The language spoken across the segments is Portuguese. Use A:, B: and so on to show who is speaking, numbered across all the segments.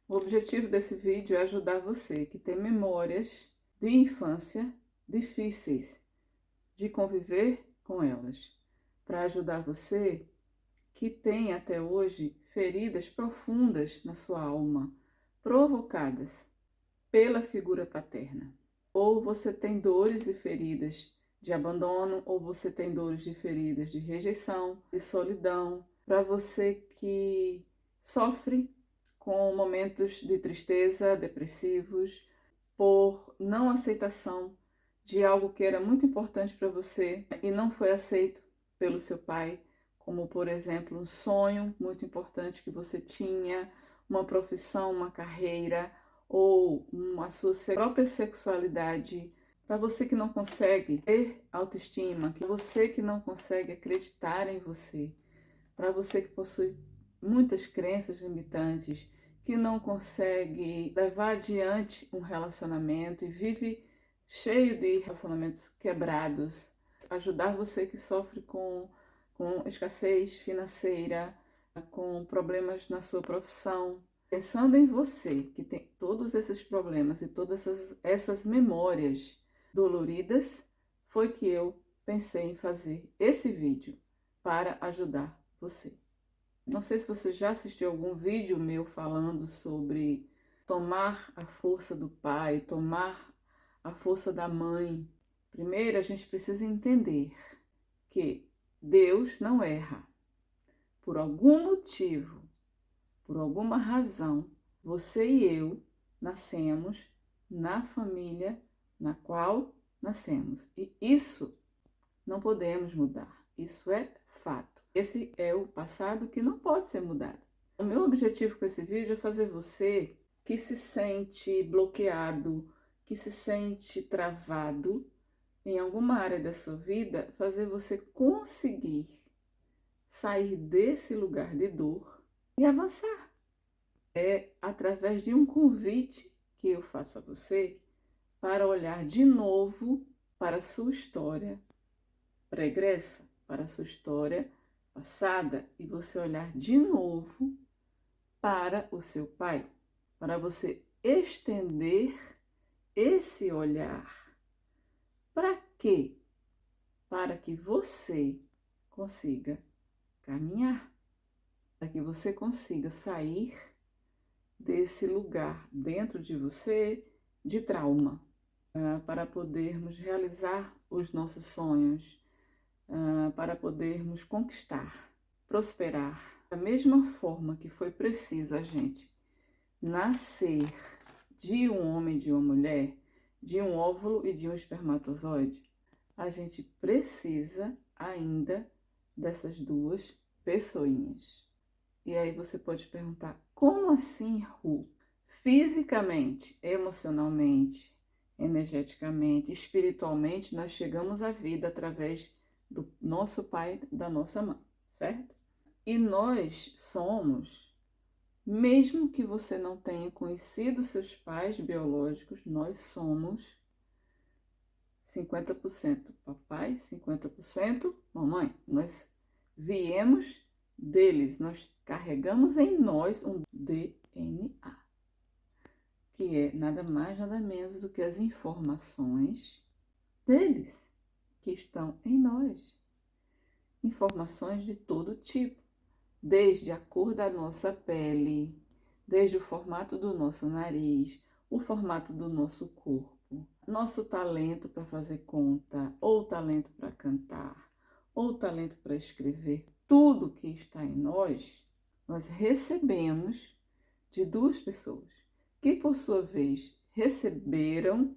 A: O objetivo desse vídeo é ajudar você que tem memórias de infância difíceis de conviver com elas, para ajudar você que tem até hoje feridas profundas na sua alma, provocadas pela figura paterna. Ou você tem dores e feridas de abandono, ou você tem dores e feridas de rejeição, de solidão. Para você que sofre com momentos de tristeza, depressivos, por não aceitação de algo que era muito importante para você e não foi aceito pelo seu pai, como por exemplo um sonho muito importante que você tinha, uma profissão, uma carreira ou a sua própria sexualidade. Para você que não consegue ter autoestima, que você que não consegue acreditar em você, para você que possui muitas crenças limitantes, que não consegue levar adiante um relacionamento e vive cheio de relacionamentos quebrados, ajudar você que sofre com escassez financeira, com problemas na sua profissão, pensando em você que tem todos esses problemas e todas essas memórias doloridas, foi que eu pensei em fazer esse vídeo para ajudar você. Não sei se você já assistiu algum vídeo meu falando sobre tomar a força do pai, tomar a força da mãe. Primeiro, a gente precisa entender que Deus não erra. Por algum motivo, por alguma razão, você e eu nascemos na família na qual nascemos. E isso não podemos mudar. Isso é fato. Esse é o passado que não pode ser mudado. O meu objetivo com esse vídeo é fazer você que se sente bloqueado, que se sente travado em alguma área da sua vida, fazer você conseguir sair desse lugar de dor e avançar. É através de um convite que eu faço a você para olhar de novo para a sua história pregressa, para a sua história passada e você olhar de novo para o seu pai, para você estender esse olhar. Para quê? Para que você consiga caminhar, para que você consiga sair desse lugar dentro de você de trauma, para podermos realizar os nossos sonhos, para podermos conquistar, prosperar. Da mesma forma que foi preciso a gente nascer de um homem e de uma mulher, de um óvulo e de um espermatozoide, a gente precisa ainda dessas duas pessoinhas. E aí você pode perguntar, como assim, Ru? Fisicamente, emocionalmente, energeticamente, espiritualmente, nós chegamos à vida através do nosso pai, da nossa mãe, certo? E nós somos, mesmo que você não tenha conhecido seus pais biológicos, nós somos 50% papai, 50% mamãe. Nós viemos deles, nós carregamos em nós um DNA, que é nada mais, nada menos do que as informações deles que estão em nós. Informações de todo tipo, desde a cor da nossa pele, desde o formato do nosso nariz, o formato do nosso corpo, nosso talento para fazer conta, ou talento para cantar, ou talento para escrever, tudo que está em nós, nós recebemos de duas pessoas, que por sua vez receberam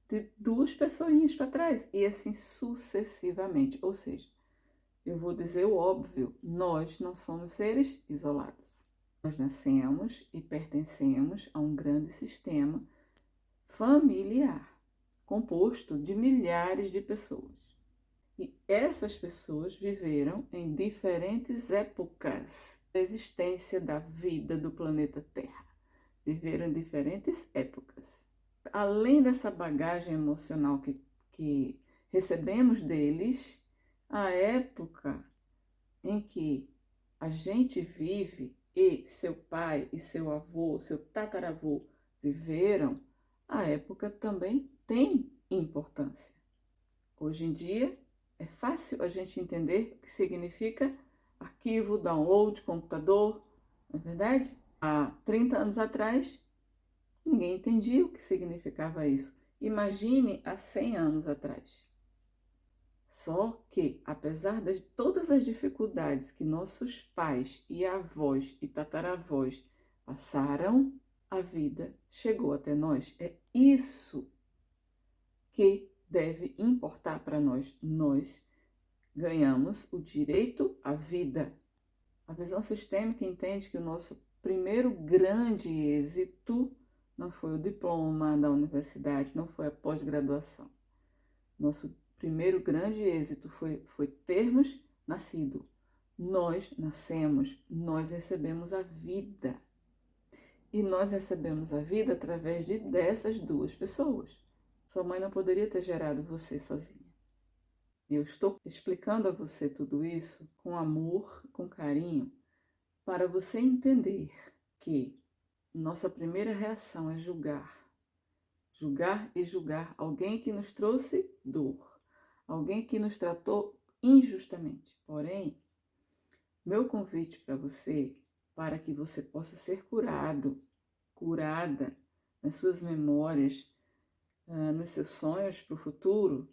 A: de duas pessoinhas para trás, e assim sucessivamente. Ou seja, eu vou dizer o óbvio, nós não somos seres isolados. Nós nascemos e pertencemos a um grande sistema familiar, composto de milhares de pessoas. E essas pessoas viveram em diferentes épocas da existência da vida do planeta Terra. Viveram em diferentes épocas. Além dessa bagagem emocional que recebemos deles, a época em que a gente vive e seu pai e seu avô, seu tataravô viveram, a época também tem importância. Hoje em dia é fácil a gente entender o que significa arquivo, download, computador, não é verdade? Há 30 anos atrás, ninguém entendia o que significava isso. Imagine há 100 anos atrás. Só que, apesar de todas as dificuldades que nossos pais e avós e tataravós passaram, a vida chegou até nós. É isso que deve importar para nós. Nós ganhamos o direito à vida. A visão sistêmica entende que o nosso primeiro grande êxito não foi o diploma da universidade, não foi a pós-graduação. Nosso primeiro grande êxito foi termos nascido. Nós nascemos, nós recebemos a vida. E nós recebemos a vida através dessas duas pessoas. Sua mãe não poderia ter gerado você sozinha. Eu estou explicando a você tudo isso com amor, com carinho, para você entender que nossa primeira reação é julgar. Julgar e julgar alguém que nos trouxe dor. Alguém que nos tratou injustamente. Porém, meu convite para você, para que você possa ser curado, curada nas suas memórias, nos seus sonhos para o futuro,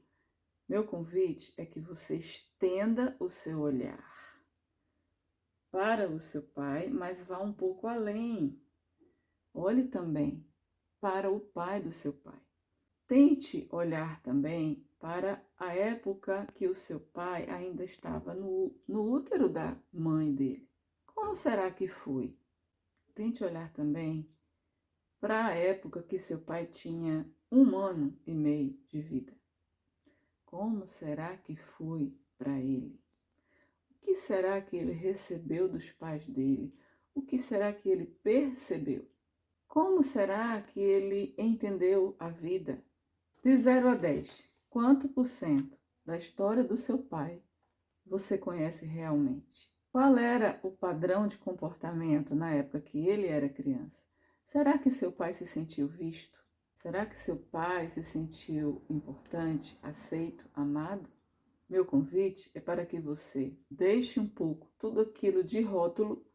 A: meu convite é que você estenda o seu olhar para o seu pai, mas vá um pouco além. Olhe também para o pai do seu pai. Tente olhar também para a época que o seu pai ainda estava no útero da mãe dele. Como será que foi? Tente olhar também para a época que seu pai tinha 1 ano e meio de vida. Como será que foi para ele? O que será que ele recebeu dos pais dele? O que será que ele percebeu? Como será que ele entendeu a vida? De 0 a 10, quanto por cento da história do seu pai você conhece realmente? Qual era o padrão de comportamento na época que ele era criança? Será que seu pai se sentiu visto? Será que seu pai se sentiu importante, aceito, amado? Meu convite é para que você deixe um pouco tudo aquilo de rótulo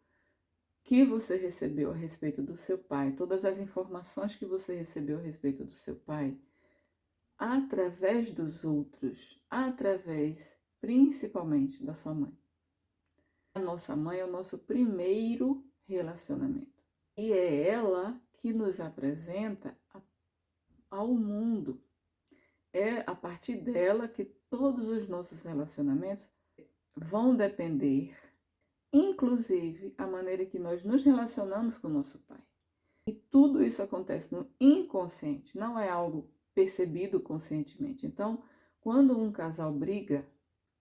A: que você recebeu a respeito do seu pai, todas as informações que você recebeu a respeito do seu pai, através dos outros, através principalmente da sua mãe. A nossa mãe é o nosso primeiro relacionamento. E é ela que nos apresenta ao mundo. É a partir dela que todos os nossos relacionamentos vão depender, inclusive a maneira que nós nos relacionamos com o nosso pai. E tudo isso acontece no inconsciente, não é algo percebido conscientemente. Então, quando um casal briga,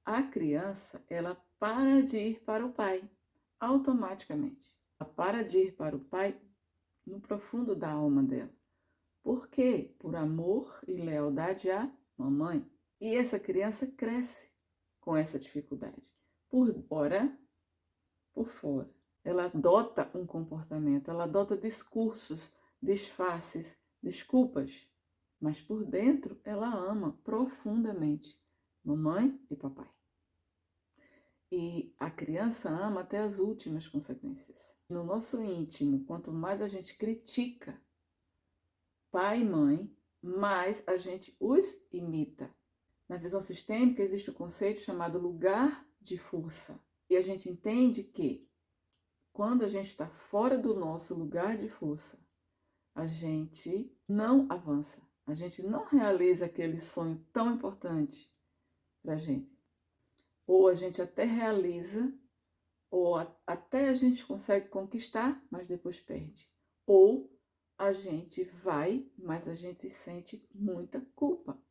A: a criança, ela para de ir para o pai, automaticamente. Ela para de ir para o pai no profundo da alma dela. Por quê? Por amor e lealdade à mamãe. E essa criança cresce com essa dificuldade. Por fora, ela adota um comportamento, ela adota discursos, disfarces, desculpas, mas por dentro ela ama profundamente mamãe e papai. E a criança ama até as últimas consequências. No nosso íntimo, quanto mais a gente critica pai e mãe, mais a gente os imita. Na visão sistêmica existe o conceito chamado lugar de força. E a gente entende que quando a gente está fora do nosso lugar de força, a gente não avança, a gente não realiza aquele sonho tão importante para a gente. Ou a gente até realiza, ou até a gente consegue conquistar, mas depois perde. Ou a gente vai, mas a gente sente muita culpa.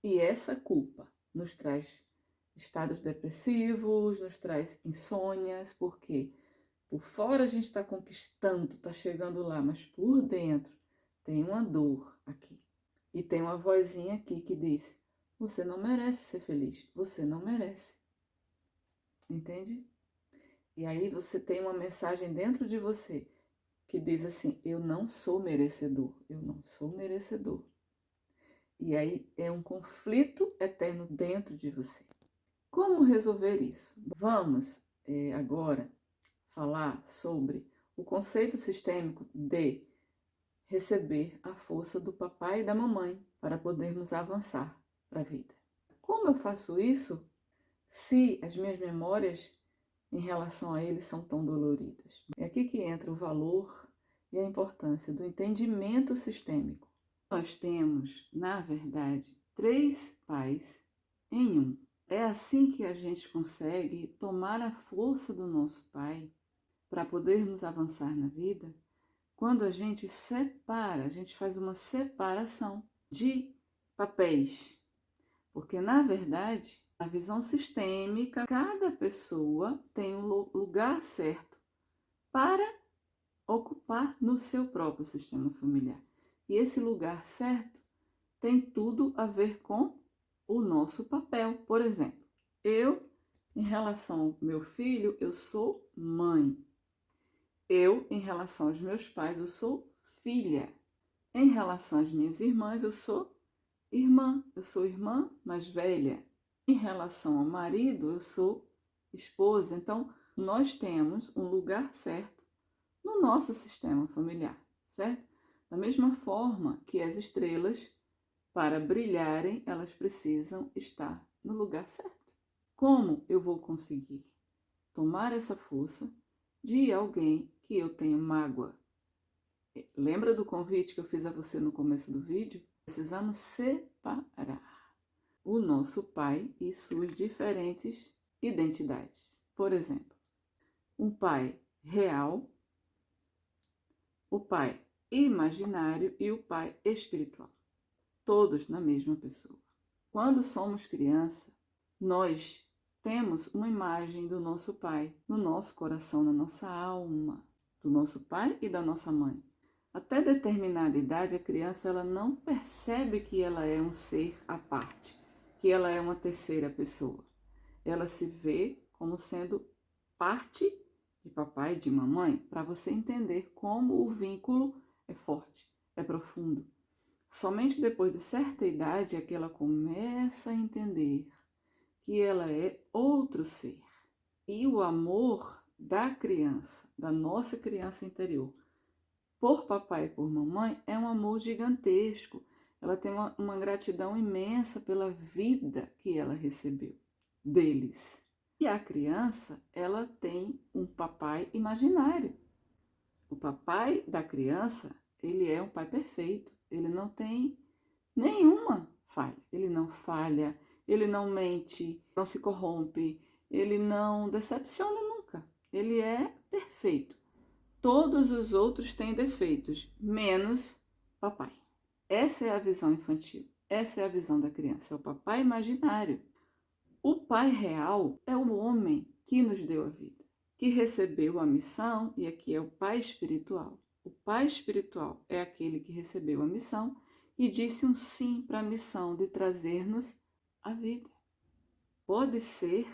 A: E essa culpa nos traz estados depressivos, nos traz insônias, porque por fora a gente está conquistando, está chegando lá, mas por dentro tem uma dor aqui. E tem uma vozinha aqui que diz: você não merece ser feliz, você não merece. Entende? E aí você tem uma mensagem dentro de você que diz assim: eu não sou merecedor, eu não sou merecedor. E aí é um conflito eterno dentro de você. Como resolver isso? Vamos agora falar sobre o conceito sistêmico de receber a força do papai e da mamãe para podermos avançar para a vida. Como eu faço isso se as minhas memórias em relação a eles são tão doloridas? É aqui que entra o valor e a importância do entendimento sistêmico. Nós temos, na verdade, 3 pais em um. É assim que a gente consegue tomar a força do nosso pai para podermos avançar na vida. Quando a gente separa, a gente faz uma separação de papéis. Porque, na verdade, a visão sistêmica, cada pessoa tem um lugar certo para ocupar no seu próprio sistema familiar. E esse lugar certo tem tudo a ver com o nosso papel. Por exemplo, eu, em relação ao meu filho, eu sou mãe. Eu, em relação aos meus pais, eu sou filha. Em relação às minhas irmãs, eu sou irmã mais velha. Em relação ao marido, eu sou esposa. Então, nós temos um lugar certo no nosso sistema familiar, certo? Da mesma forma que as estrelas, para brilharem, elas precisam estar no lugar certo. Como eu vou conseguir tomar essa força de alguém que eu tenho mágoa? Lembra do convite que eu fiz a você no começo do vídeo? Precisamos separar o nosso pai e suas diferentes identidades. Por exemplo, um pai real, o pai imaginário e o pai espiritual. Todos na mesma pessoa. Quando somos criança, nós temos uma imagem do nosso pai no nosso coração, na nossa alma, do nosso pai e da nossa mãe. Até determinada idade, a criança ela não percebe que ela é um ser à parte, que ela é uma terceira pessoa. Ela se vê como sendo parte de papai e de mamãe, para você entender como o vínculo é forte, é profundo. Somente depois de certa idade é que ela começa a entender que ela é outro ser. E o amor da criança, da nossa criança interior, por papai e por mamãe, é um amor gigantesco. Ela tem uma gratidão imensa pela vida que ela recebeu deles. E a criança, ela tem um papai imaginário. O papai da criança, ele é um pai perfeito. Ele não tem nenhuma falha. Ele não falha, ele não mente, não se corrompe, ele não decepciona nunca. Ele é perfeito. Todos os outros têm defeitos, menos papai. Essa é a visão infantil. Essa é a visão da criança. É o papai imaginário. O pai real é o homem que nos deu a vida, que recebeu a missão, e aqui é o pai espiritual. O pai espiritual é aquele que recebeu a missão e disse um sim para a missão de trazer-nos a vida. Pode ser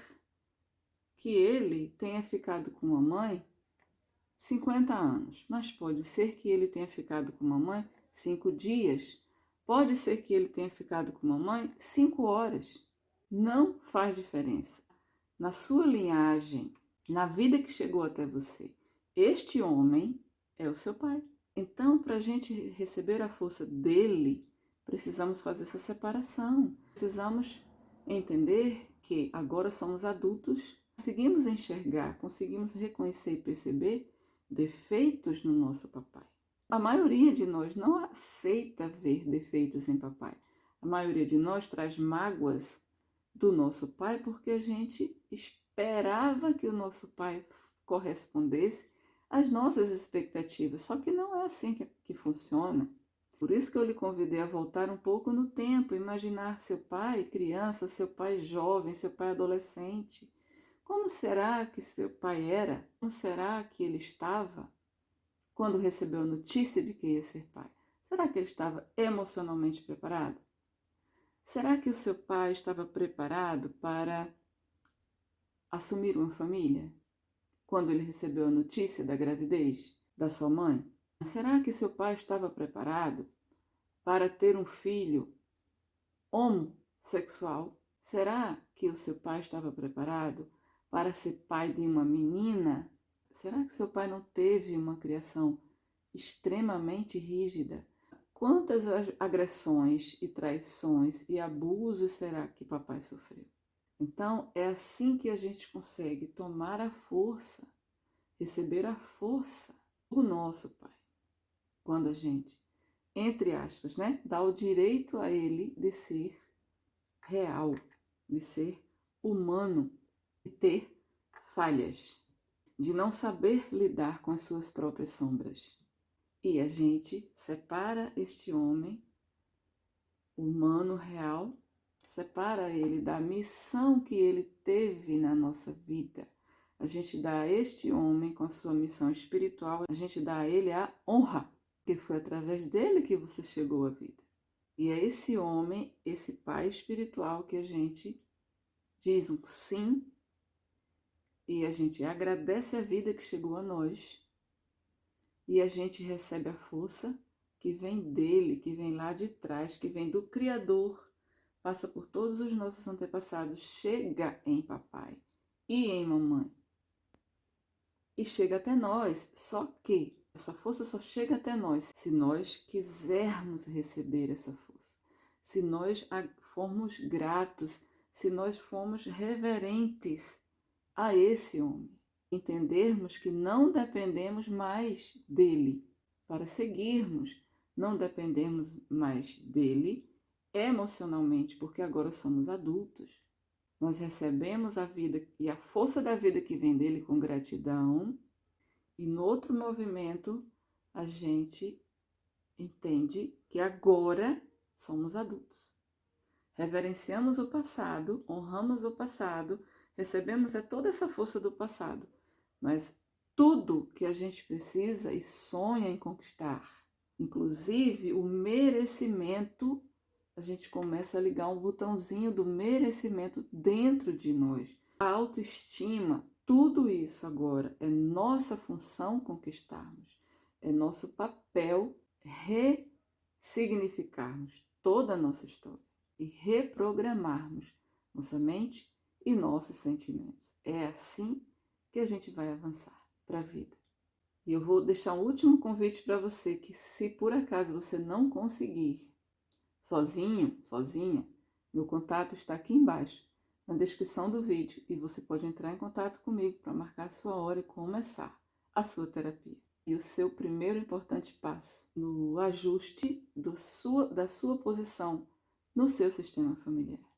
A: que ele tenha ficado com a mãe 50 anos, mas pode ser que ele tenha ficado com a mamãe 5 dias. Pode ser que ele tenha ficado com a mamãe 5 horas. Não faz diferença. Na sua linhagem, na vida que chegou até você, este homem é o seu pai. Então, para a gente receber a força dele, precisamos fazer essa separação. Precisamos entender que agora somos adultos, conseguimos enxergar, conseguimos reconhecer e perceber defeitos no nosso papai. A maioria de nós não aceita ver defeitos em papai. A maioria de nós traz mágoas do nosso pai porque a gente esperava que o nosso pai correspondesse às nossas expectativas. Só que não é assim que funciona. Por isso que eu lhe convidei a voltar um pouco no tempo, imaginar seu pai criança, seu pai jovem, seu pai adolescente. Como será que seu pai era? Como será que ele estava quando recebeu a notícia de que ia ser pai? Será que ele estava emocionalmente preparado? Será que o seu pai estava preparado para assumir uma família? quando ele recebeu a notícia da gravidez da sua mãe? Será que seu pai estava preparado para ter um filho homossexual? Será que o seu pai estava preparado para ser pai de uma menina? Será que seu pai não teve uma criação extremamente rígida? Quantas agressões e traições e abusos será que papai sofreu? Então, é assim que a gente consegue tomar a força, receber a força do nosso pai. Quando a gente, entre aspas, né, dá o direito a ele de ser real, de ser humano, de ter falhas, de não saber lidar com as suas próprias sombras. E a gente separa este homem humano real, separa ele da missão que ele teve na nossa vida. A gente dá a este homem, com a sua missão espiritual, a gente dá a ele a honra, que foi através dele que você chegou à vida. E é esse homem, esse pai espiritual que a gente diz um sim e a gente agradece a vida que chegou a nós e a gente recebe a força que vem dele, que vem lá de trás, que vem do Criador, passa por todos os nossos antepassados, chega em papai e em mamãe. E chega até nós, só que essa força só chega até nós se nós quisermos receber essa força, se nós formos gratos, se nós formos reverentes a esse homem, entendermos que não dependemos mais dele para seguirmos, não dependemos mais dele emocionalmente, porque agora somos adultos. Nós recebemos a vida e a força da vida que vem dele com gratidão, e no outro movimento a gente entende que agora somos adultos. Reverenciamos o passado, honramos o passado, recebemos toda essa força do passado, mas tudo que a gente precisa e sonha em conquistar, inclusive o merecimento, a gente começa a ligar um botãozinho do merecimento dentro de nós. A autoestima, tudo isso agora é nossa função conquistarmos, é nosso papel ressignificarmos toda a nossa história e reprogramarmos nossa mente e nossos sentimentos. É assim que a gente vai avançar para a vida. E eu vou deixar um último convite para você, que se por acaso você não conseguir sozinho, sozinha, meu contato está aqui embaixo, na descrição do vídeo, e você pode entrar em contato comigo para marcar a sua hora e começar a sua terapia. E o seu primeiro importante passo no ajuste da sua posição no seu sistema familiar.